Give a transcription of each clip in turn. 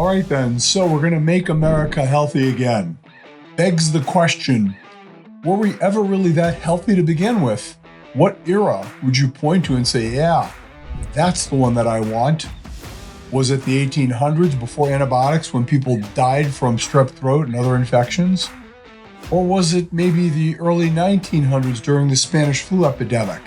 All right then, so we're going to make America healthy again. Begs the question, were we ever really that healthy to begin with? What era would you point to and say, yeah, that's the one that I want? Was it the 1800s before antibiotics when people died from strep throat and other infections? Or was it maybe the early 1900s during the Spanish flu epidemic?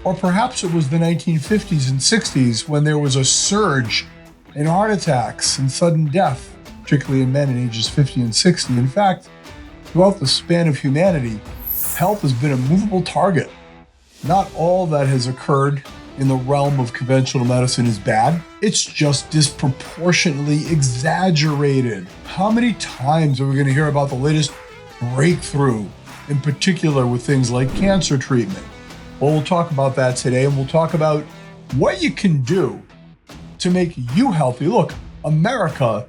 Or perhaps it was the 1950s and 60s when there was a surge in heart attacks and sudden death, particularly in men in ages 50 and 60. In fact, throughout the span of humanity, health has been a movable target. Not all that has occurred in the realm of conventional medicine is bad. It's just disproportionately exaggerated. How many times are we going to hear about the latest breakthrough, in particular with things like cancer treatment? Well, we'll talk about that today, and we'll talk about what you can do to make you healthy. Look, America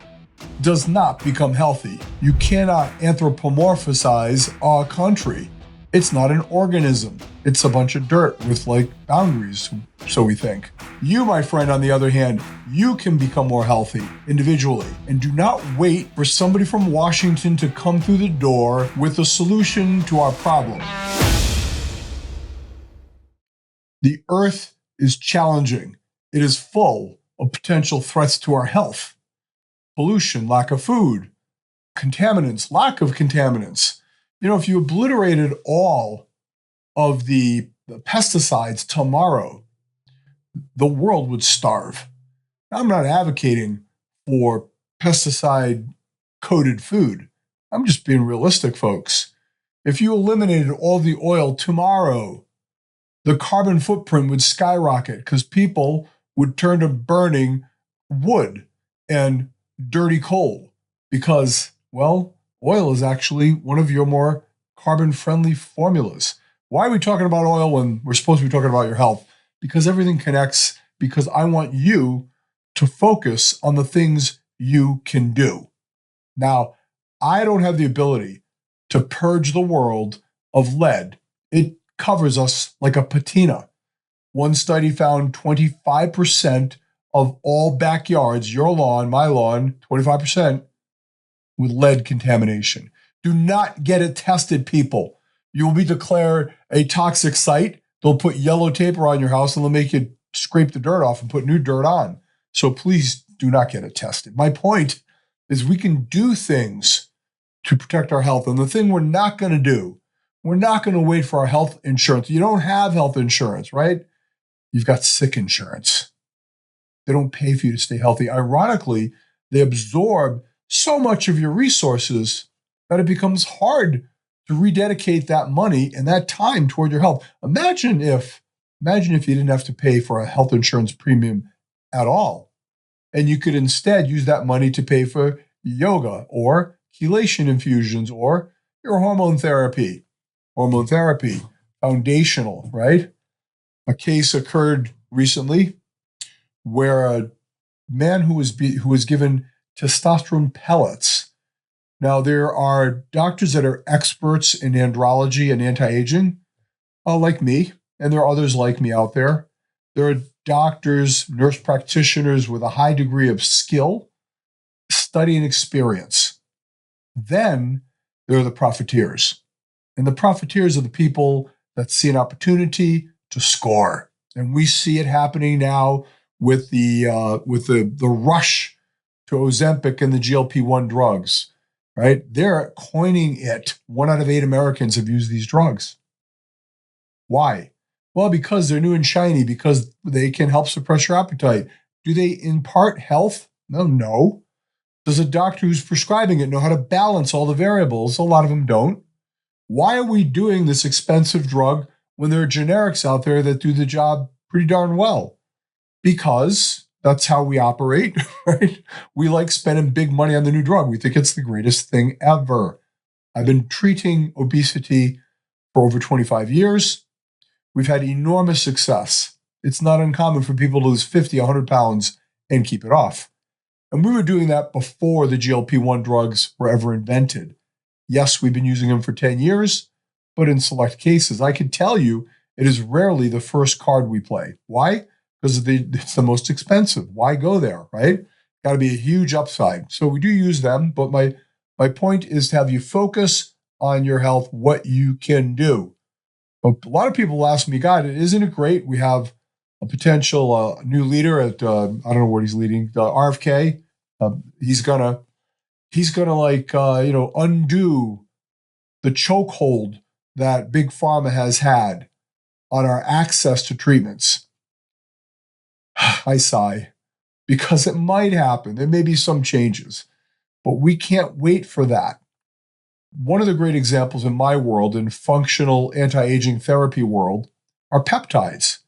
does not become healthy. You cannot anthropomorphize our country. It's not an organism. It's a bunch of dirt with boundaries, so we think. You, my friend, on the other hand, you can become more healthy individually. And do not wait for somebody from Washington to come through the door with a solution to our problem. The earth is challenging. It is full of potential threats to our health. Pollution, lack of food, contaminants, lack of contaminants. If you obliterated all of the pesticides tomorrow, the world would starve. I'm not advocating for pesticide-coated food. I'm just being realistic, folks. If you eliminated all the oil tomorrow, the carbon footprint would skyrocket because people would turn to burning wood and dirty coal because, well, oil is actually one of your more carbon-friendly formulas. Why are we talking about oil when we're supposed to be talking about your health? Because everything connects, because I want you to focus on the things you can do. Now, I don't have the ability to purge the world of lead. It covers us like a patina. One study found 25% of all backyards, your lawn, my lawn, 25%, with lead contamination. Do not get it tested, people. You will be declared a toxic site. They'll put yellow tape around your house and they'll make you scrape the dirt off and put new dirt on. So please do not get it tested. My point is we can do things to protect our health. And the thing we're not going to do, we're not going to wait for our health insurance. You don't have health insurance, right? You've got sick insurance. They don't pay for you to stay healthy. Ironically, they absorb so much of your resources that it becomes hard to rededicate that money and that time toward your health. Imagine if you didn't have to pay for a health insurance premium at all, and you could instead use that money to pay for yoga or chelation infusions or your hormone therapy. Hormone therapy, foundational, right? A case occurred recently where a man who was given testosterone pellets. Now, there are doctors that are experts in andrology and anti-aging, like me, and there are others like me out there. There are doctors, nurse practitioners with a high degree of skill, study, and experience. Then there are the profiteers. And the profiteers are the people that see an opportunity to score. And we see it happening now with the rush to Ozempic and the GLP-1 drugs, right? They're coining it. 1 out of 8 Americans have used these drugs. Why? Well, because they're new and shiny, because they can help suppress your appetite. Do they impart health? No. Does a doctor who's prescribing it know how to balance all the variables? A lot of them don't. Why are we doing this expensive drug when there are generics out there that do the job pretty darn well? Because that's how we operate, right? We like spending big money on the new drug. We think it's the greatest thing ever. I've been treating obesity for over 25 years. We've had enormous success. It's not uncommon for people to lose 50, 100 pounds and keep it off. And we were doing that before the GLP-1 drugs were ever invented. Yes, we've been using them for 10 years, but in select cases, I can tell you it is rarely the first card we play. Why? Because it's the most expensive. Why go there, right? got to be a huge upside. So we do use them, but my point is to have you focus on your health, what you can do. But a lot of people ask me, God, isn't it great? We have a potential new leader at I don't know what he's leading, RFK. He's gonna like undo the chokehold that big pharma has had on our access to treatments. I sigh, because it might happen. There may be some changes, but we can't wait for that. One of the great examples in my world, in functional anti-aging therapy world, are peptides.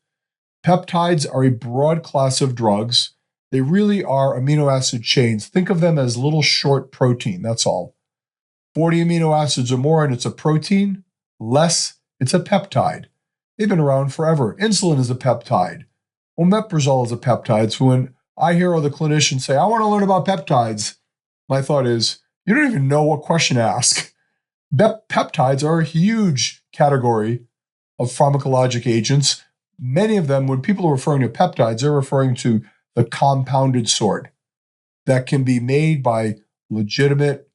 Peptides are a broad class of drugs. They really are amino acid chains. Think of them as little short protein, that's all. 40 amino acids or more, and it's a protein. Less, it's a peptide. They've been around forever. Insulin is a peptide. Omeprazole is a peptide. So when I hear other clinicians say, I want to learn about peptides, my thought is, you don't even know what question to ask. Peptides are a huge category of pharmacologic agents. Many of them, when people are referring to peptides, they're referring to the compounded sort that can be made by legitimate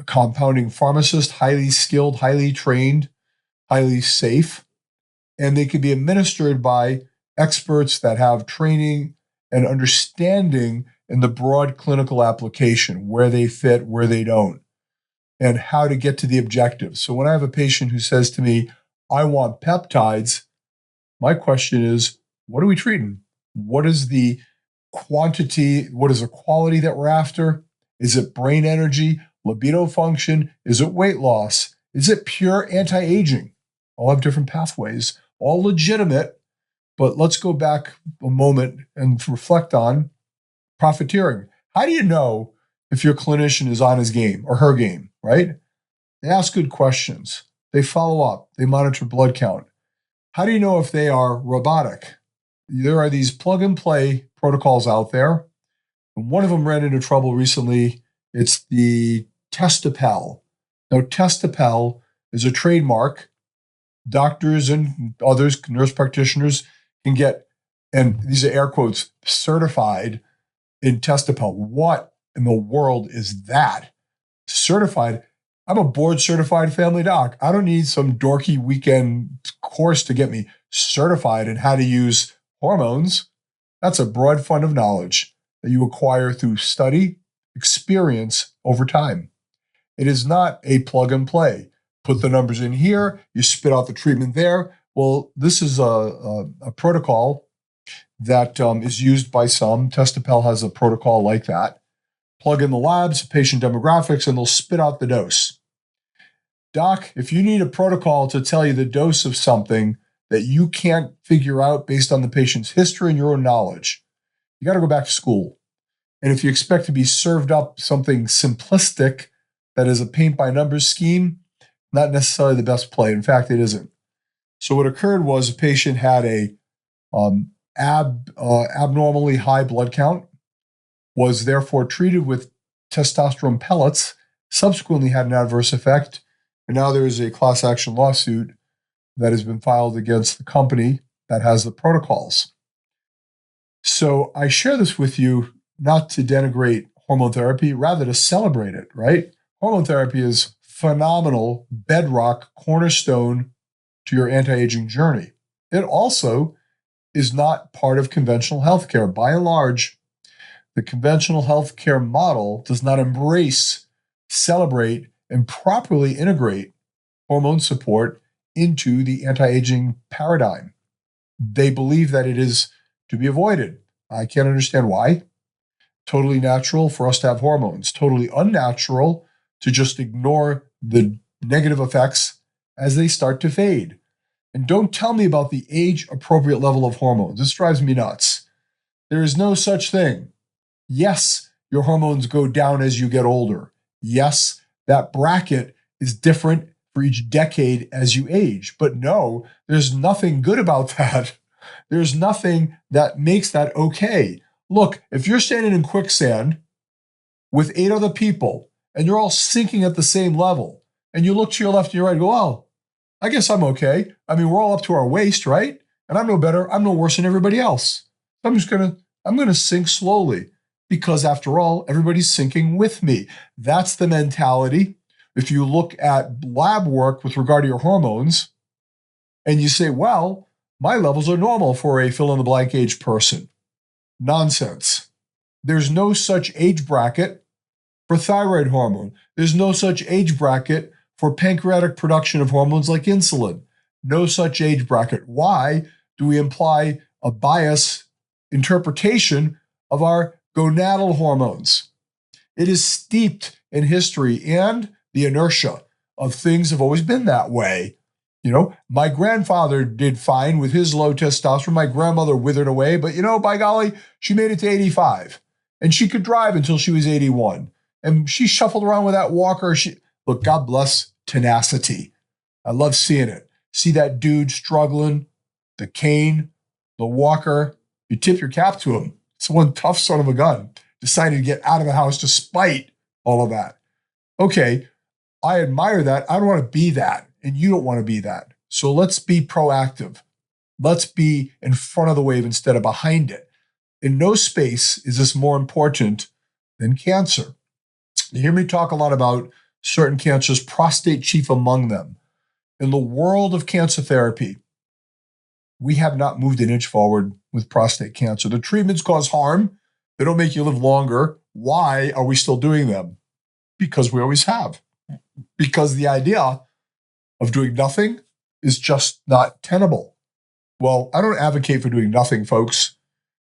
compounding pharmacists, highly skilled, highly trained, highly safe. And they can be administered by experts that have training and understanding in the broad clinical application, where they fit, where they don't, and how to get to the objective. So when I have a patient who says to me, I want peptides, my question is, what are we treating? What is the quantity? What is the quality that we're after? Is it brain energy, libido function? Is it weight loss? Is it pure anti-aging? All have different pathways, all legitimate. But let's go back a moment and reflect on profiteering. How do you know if your clinician is on his game or her game, right? They ask good questions. They follow up. They monitor blood count. How do you know if they are robotic? There are these plug-and-play protocols out there. And one of them ran into trouble recently. It's the Testapel. Now, Testapel is a trademark. Doctors and others, nurse practitioners, can get, and these are air quotes, certified in Testapel. What in the world is that? Certified? I'm a board certified family doc. I don't need some dorky weekend course to get me certified in how to use hormones. That's a broad fund of knowledge that you acquire through study, experience over time. It is not a plug and play. Put the numbers in here, you spit out the treatment there. Well, this is a protocol that is used by some. Testapel has a protocol like that. Plug in the labs, patient demographics, and they'll spit out the dose. Doc, if you need a protocol to tell you the dose of something that you can't figure out based on the patient's history and your own knowledge, you got to go back to school. And if you expect to be served up something simplistic that is a paint by numbers scheme, not necessarily the best play. In fact, it isn't. So what occurred was a patient had a abnormally high blood count, was therefore treated with testosterone pellets, subsequently had an adverse effect, and now there is a class action lawsuit that has been filed against the company that has the protocols. So I share this with you not to denigrate hormone therapy, rather to celebrate it, right? Hormone therapy is phenomenal, bedrock, cornerstone to your anti-aging journey. It also is not part of conventional healthcare. By and large, the conventional healthcare model does not embrace, celebrate, and properly integrate hormone support into the anti-aging paradigm. They believe that it is to be avoided. I can't understand why. Totally natural for us to have hormones. Totally unnatural to just ignore the negative effects as they start to fade. And don't tell me about the age-appropriate level of hormones. This drives me nuts. There is no such thing. Yes, your hormones go down as you get older. Yes, that bracket is different for each decade as you age. But no, there's nothing good about that. There's nothing that makes that okay. Look, if you're standing in quicksand with 8 other people and you're all sinking at the same level, and you look to your left and your right and go, oh, I guess I'm okay. I mean, we're all up to our waist, right? And I'm no better, I'm no worse than everybody else. I'm going to sink slowly. because after all, everybody's sinking with me. That's the mentality. If you look at lab work with regard to your hormones and you say, well, my levels are normal for a fill-in-the-blank age person. Nonsense. There's no such age bracket for thyroid hormone. There's no such age bracket for pancreatic production of hormones like insulin. No such age bracket. Why do we imply a bias interpretation of our gonadal hormones? It is steeped in history and the inertia of things have always been that way. You know, my grandfather did fine with his low testosterone. My grandmother withered away, but by golly, she made it to 85. And she could drive until she was 81. And she shuffled around with that walker. Look, God bless tenacity. I love seeing it. See that dude struggling, the cane, the walker. You tip your cap to him. It's one tough son of a gun. Decided to get out of the house despite all of that. Okay, I admire that. I don't want to be that. And you don't want to be that. So let's be proactive. Let's be in front of the wave instead of behind it. In no space is this more important than cancer. You hear me talk a lot about certain cancers, prostate chief among them. In the world of cancer therapy, we have not moved an inch forward with prostate cancer. The treatments cause harm. They don't make you live longer. Why are we still doing them? Because we always have. Because the idea of doing nothing is just not tenable. Well, I don't advocate for doing nothing, folks,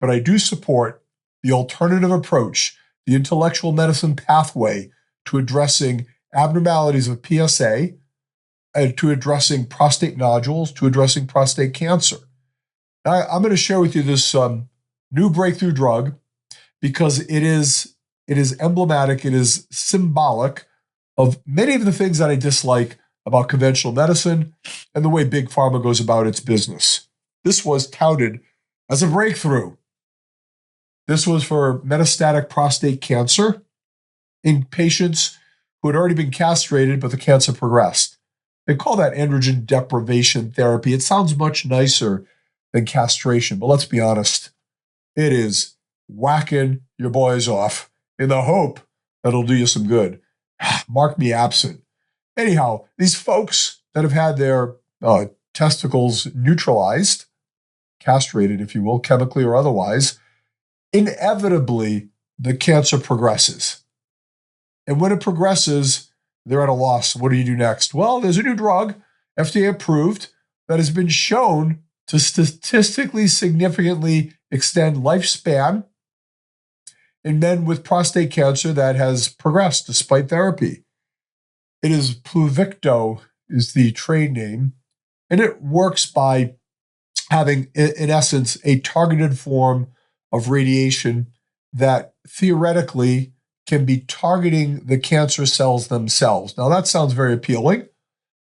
but I do support the alternative approach, the intellectual medicine pathway to addressing abnormalities of PSA and to addressing prostate nodules, to addressing prostate cancer. Now, I'm going to share with you this new breakthrough drug because it is emblematic, it is symbolic of many of the things that I dislike about conventional medicine and the way Big Pharma goes about its business. This was touted as a breakthrough. This was for metastatic prostate cancer in patients who had already been castrated, but the cancer progressed. They call that androgen deprivation therapy. It sounds much nicer than castration, but let's be honest. It is whacking your boys off in the hope that it'll do you some good. Mark me absent. Anyhow, these folks that have had their testicles neutralized, castrated, if you will, chemically or otherwise, inevitably the cancer progresses. And when it progresses, they're at a loss. What do you do next? Well, there's a new drug, FDA approved, that has been shown to statistically significantly extend lifespan in men with prostate cancer that has progressed despite therapy. It is Pluvicto is the trade name, and it works by having, in essence, a targeted form of radiation that theoretically can be targeting the cancer cells themselves. Now, that sounds very appealing.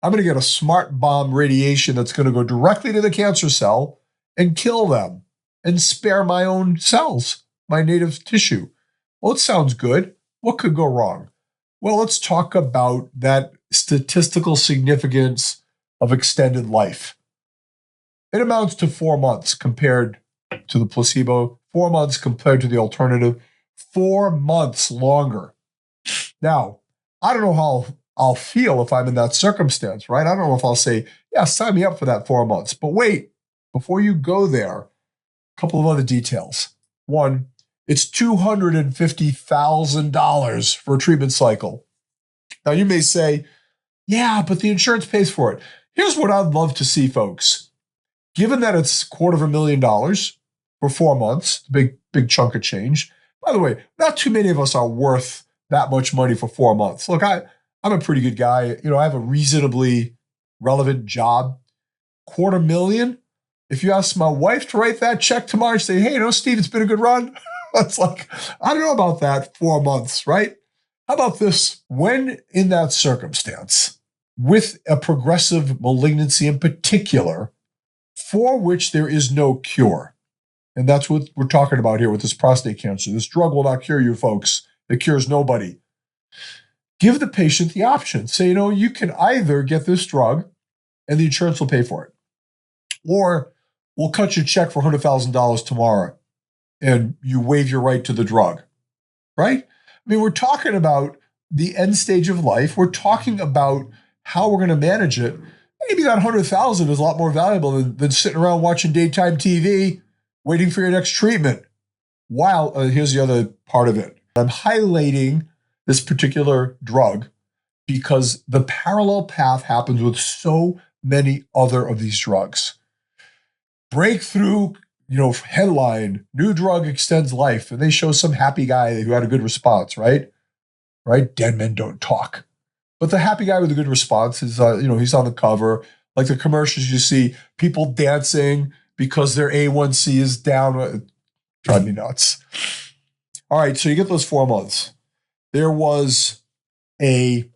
I'm going to get a smart bomb radiation that's going to go directly to the cancer cell and kill them and spare my own cells, my native tissue. Well, it sounds good. What could go wrong? Well, let's talk about that statistical significance of extended life. It amounts to 4 months compared to the placebo, 4 months compared to the alternative, 4 months longer. Now, I don't know how I'll feel if I'm in that circumstance, right? I don't know if I'll say, yeah, sign me up for that 4 months. But wait, before you go there, a couple of other details. One, it's $250,000 for a treatment cycle. Now, you may say, yeah, but the insurance pays for it. Here's what I'd love to see, folks. Given that it's $250,000 for 4 months, big chunk of change. By the way, not too many of us are worth that much money for 4 months. Look, I'm a pretty good guy. I have a reasonably relevant job. $250,000. If you ask my wife to write that check tomorrow and say, hey, Steve, it's been a good run. It's like, I don't know about that 4 months, right? How about this? When in that circumstance, with a progressive malignancy in particular, for which there is no cure, and that's what we're talking about here with this prostate cancer. This drug will not cure you, folks. It cures nobody. Give the patient the option. Say, you can either get this drug and the insurance will pay for it, or we'll cut you a check for $100,000 tomorrow and you waive your right to the drug. right? I mean, we're talking about the end stage of life. We're talking about how we're going to manage it. Maybe that 100,000 is a lot more valuable than sitting around watching daytime TV, waiting for your next treatment. While, here's the other part of it. I'm highlighting this particular drug because the parallel path happens with so many other of these drugs. Breakthrough, headline, new drug extends life. And they show some happy guy who had a good response, right? Right? Dead men don't talk. But the happy guy with a good response is, he's on the cover. Like the commercials you see, people dancing because their A1C is down. Drive me nuts. All right, so you get those 4 months. There was a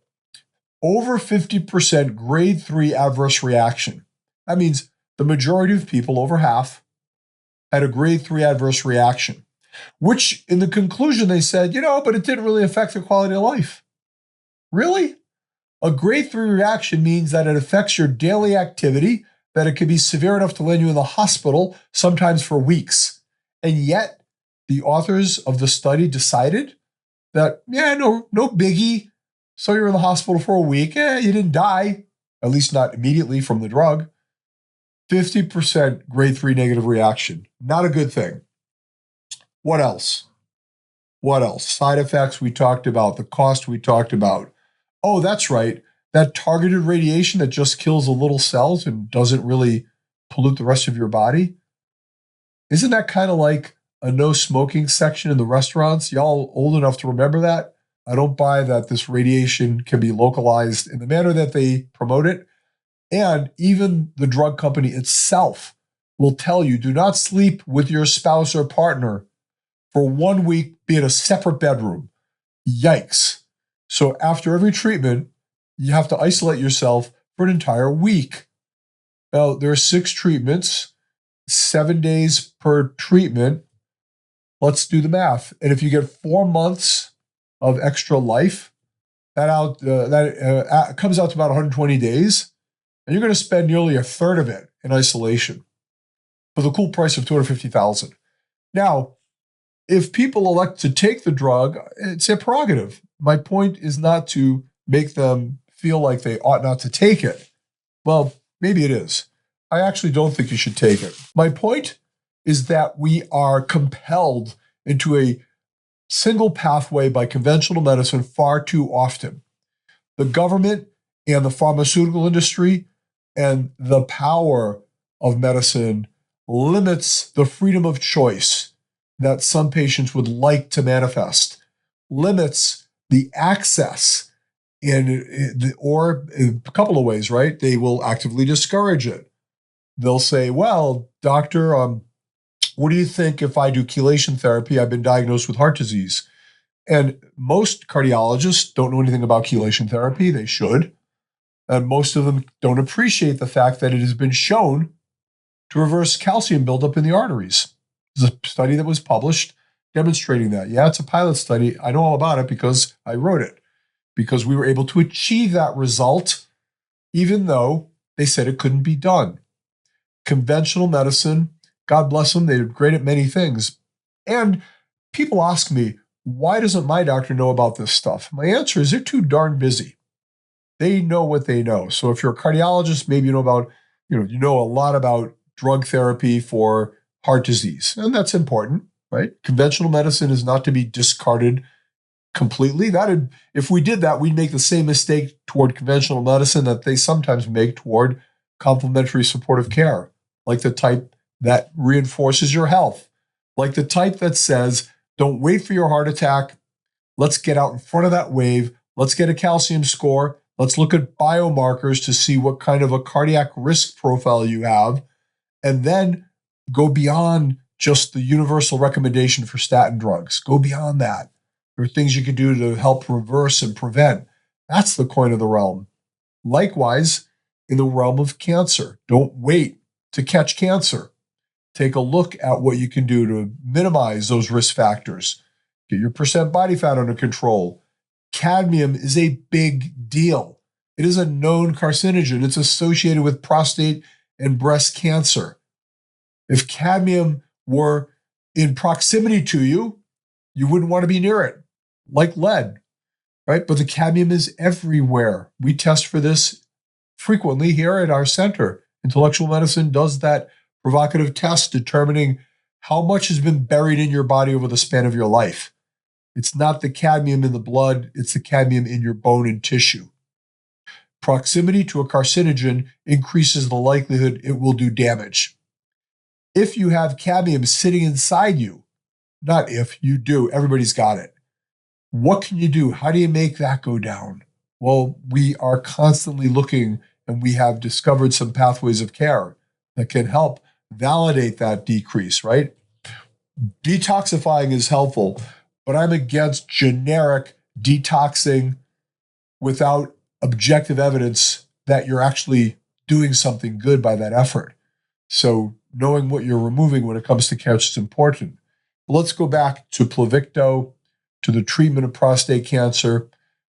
over 50% grade 3 adverse reaction. That means the majority of people, over half, had a grade 3 adverse reaction, which in the conclusion they said, but it didn't really affect the quality of life. Really? A grade 3 reaction means that it affects your daily activity, that it could be severe enough to land you in the hospital, sometimes for weeks. And yet, the authors of the study decided that, no biggie. So you're in the hospital for a week. You didn't die, at least not immediately from the drug. 50% grade 3 negative reaction. Not a good thing. What else? Side effects we talked about. The cost we talked about. Oh, that's right. That targeted radiation that just kills the little cells and doesn't really pollute the rest of your body. Isn't that kind of like a no smoking section in the restaurants? Y'all old enough to remember that? I don't buy that this radiation can be localized in the manner that they promote it. And even the drug company itself will tell you, do not sleep with your spouse or partner for 1 week, be in a separate bedroom. Yikes. So after every treatment, you have to isolate yourself for an entire week. Now, there are 6 treatments, 7 days per treatment. Let's do the math. And if you get 4 months of extra life, that comes out to about 120 days. And you're going to spend nearly a third of it in isolation for the cool price of $250,000. Now, if people elect to take the drug, it's their prerogative. My point is not to make them feel like they ought not to take it. Well, maybe it is. I actually don't think you should take it. My point is that we are compelled into a single pathway by conventional medicine far too often. The government and the pharmaceutical industry and the power of medicine limits the freedom of choice that some patients would like to manifest, limits the access or in a couple of ways, right? They will actively discourage it. They'll say, well, doctor, what do you think if I do chelation therapy? I've been diagnosed with heart disease. And most cardiologists don't know anything about chelation therapy. They should. And most of them don't appreciate the fact that it has been shown to reverse calcium buildup in the arteries. There's a study that was published demonstrating that. Yeah, it's a pilot study. I know all about it because I wrote it, because we were able to achieve that result, even though they said it couldn't be done. Conventional medicine, God bless them, they're great at many things. And people ask me, why doesn't my doctor know about this stuff? My answer is they're too darn busy. They know what they know. So if you're a cardiologist, maybe you know a lot about drug therapy for heart disease, and that's important, right? Conventional medicine is not to be discarded completely. If we did that, we'd make the same mistake toward conventional medicine that they sometimes make toward complementary supportive care, like the type that reinforces your health, like the type that says, don't wait for your heart attack. Let's get out in front of that wave. Let's get a calcium score. Let's look at biomarkers to see what kind of a cardiac risk profile you have, and then go beyond just the universal recommendation for statin drugs. Go beyond that. There are things you can do to help reverse and prevent. That's the coin of the realm. Likewise, in the realm of cancer, don't wait to catch cancer. Take a look at what you can do to minimize those risk factors. Get your percent body fat under control. Cadmium is a big deal. It is a known carcinogen. It's associated with prostate and breast cancer. If cadmium were in proximity to you, you wouldn't want to be near it. like lead, right? But the cadmium is everywhere. We test for this frequently here at our center. Intellectual medicine does that provocative test determining how much has been buried in your body over the span of your life. It's not the cadmium in the blood, it's the cadmium in your bone and tissue. Proximity to a carcinogen increases the likelihood it will do damage. If you have cadmium sitting inside you, not if, you do, everybody's got it. What can you do? How do you make that go down? Well, we are constantly looking, and we have discovered some pathways of care that can help validate that decrease, right? Detoxifying is helpful, but I'm against generic detoxing without objective evidence that you're actually doing something good by that effort. So knowing what you're removing when it comes to cancer is important. But let's go back to Pluvicto, to the treatment of prostate cancer.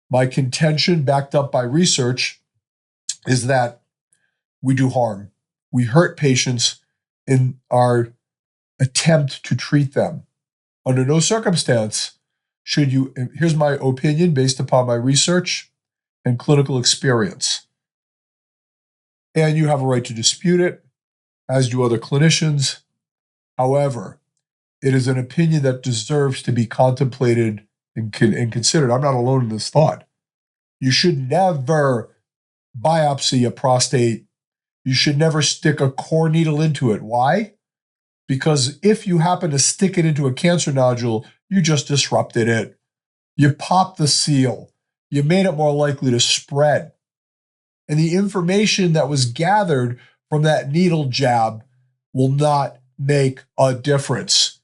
My contention, backed up by research, is that we do harm. We hurt patients in our attempt to treat them. Under no circumstance should you, here's my opinion based upon my research and clinical experience. And you have a right to dispute it, as do other clinicians. However, it is an opinion that deserves to be contemplated and considered. I'm not alone in this thought. You should never biopsy a prostate. You should never stick a core needle into it. Why? Because if you happen to stick it into a cancer nodule, you just disrupted it. You popped the seal. You made it more likely to spread. And the information that was gathered from that needle jab will not make a difference.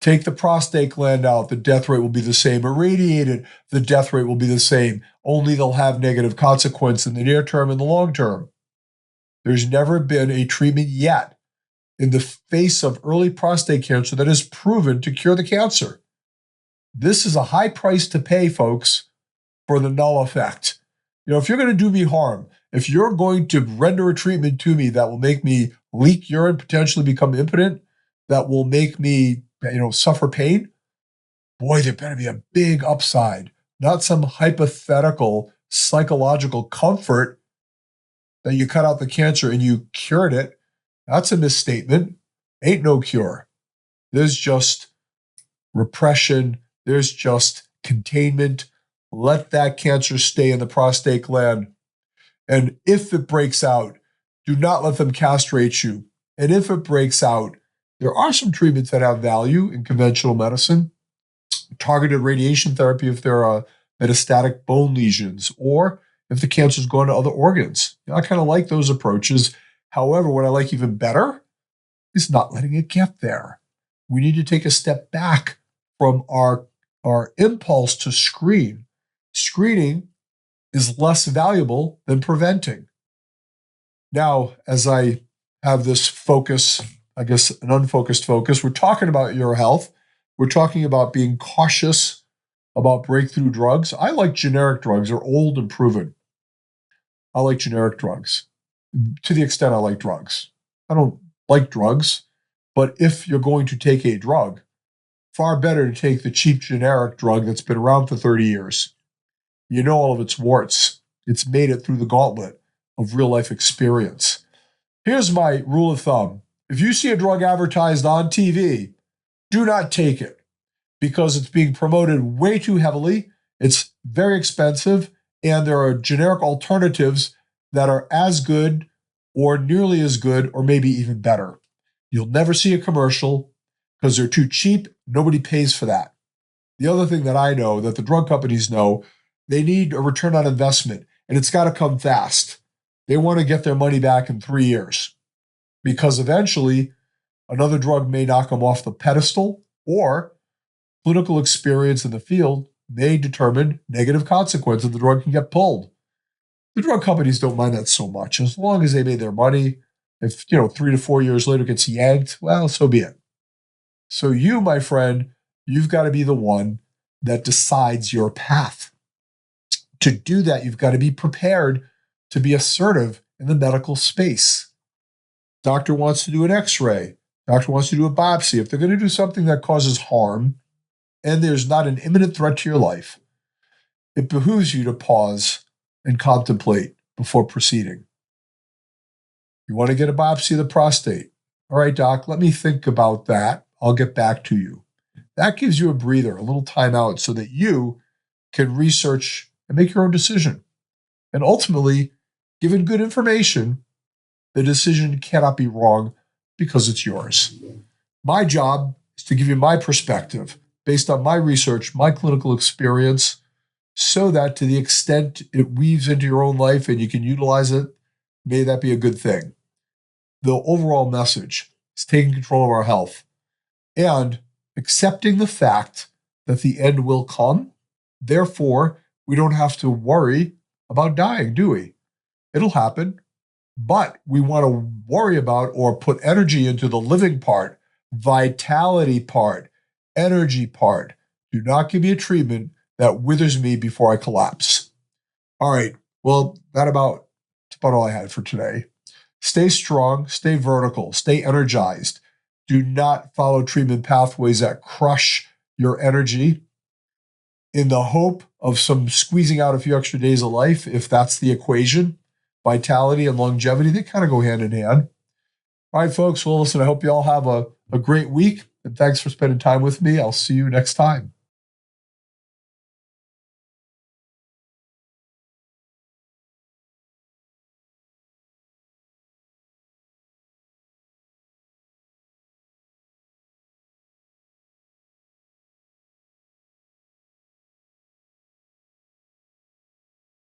Take the prostate gland out, the death rate will be the same. Irradiate it, the death rate will be the same. Only they'll have negative consequence in the near term and the long term. There's never been a treatment yet in the face of early prostate cancer that is proven to cure the cancer. This is a high price to pay, folks, for the null effect. You know, if you're going to do me harm, if you're going to render a treatment to me that will make me leak urine, potentially become impotent, that will make me, suffer pain, boy, there better be a big upside, not some hypothetical psychological comfort that you cut out the cancer and you cured it. That's a misstatement. Ain't no cure. There's just repression. There's just containment. Let that cancer stay in the prostate gland. And if it breaks out, do not let them castrate you. And if it breaks out, there are some treatments that have value in conventional medicine. Targeted radiation therapy if there are metastatic bone lesions, or if the cancer's gone to other organs. I kind of like those approaches. However, what I like even better is not letting it get there. We need to take a step back from our impulse to screen. Screening is less valuable than preventing. Now, as I have this focus, I guess an unfocused focus, we're talking about your health. We're talking about being cautious about breakthrough drugs. I like generic drugs. They're old and proven. I like generic drugs to the extent I like drugs. I don't like drugs, but if you're going to take a drug, far better to take the cheap generic drug that's been around for 30 years. You know all of its warts. It's made it through the gauntlet of real life experience. Here's my rule of thumb. If you see a drug advertised on TV, do not take it because it's being promoted way too heavily. It's very expensive, and there are generic alternatives that are as good or nearly as good or maybe even better. You'll never see a commercial because they're too cheap. Nobody pays for that. The other thing that I know that the drug companies know, they need a return on investment, and it's got to come fast. They want to get their money back in 3 years because eventually another drug may knock them off the pedestal, or clinical experience in the field may determine negative consequences. The drug can get pulled. The drug companies don't mind that so much. As long as they made their money, if 3 to 4 years later it gets yanked, well, so be it. So you, my friend, you've got to be the one that decides your path. To do that, you've got to be prepared to be assertive in the medical space. Doctor wants to do an x-ray. Doctor wants to do a biopsy. If they're going to do something that causes harm, and there's not an imminent threat to your life, it behooves you to pause and contemplate before proceeding. You want to get a biopsy of the prostate? All right, doc, let me think about that. I'll get back to you. That gives you a breather, a little time out, so that you can research and make your own decision. And ultimately, given good information, the decision cannot be wrong because it's yours. My job is to give you my perspective based on my research, my clinical experience, so that to the extent it weaves into your own life and you can utilize it, may that be a good thing. The overall message is taking control of our health and accepting the fact that the end will come. Therefore, we don't have to worry about dying, do we? It'll happen, but we want to worry about or put energy into the living part, vitality part, energy part. Do not give me a treatment that withers me before I collapse. All right, well, that's about all I had for today. Stay strong, stay vertical, stay energized. Do not follow treatment pathways that crush your energy in the hope of some squeezing out a few extra days of life, if that's the equation. Vitality and longevity, they kind of go hand in hand. All right, folks. Well, listen, I hope you all have a great week, and thanks for spending time with me. I'll see you next time.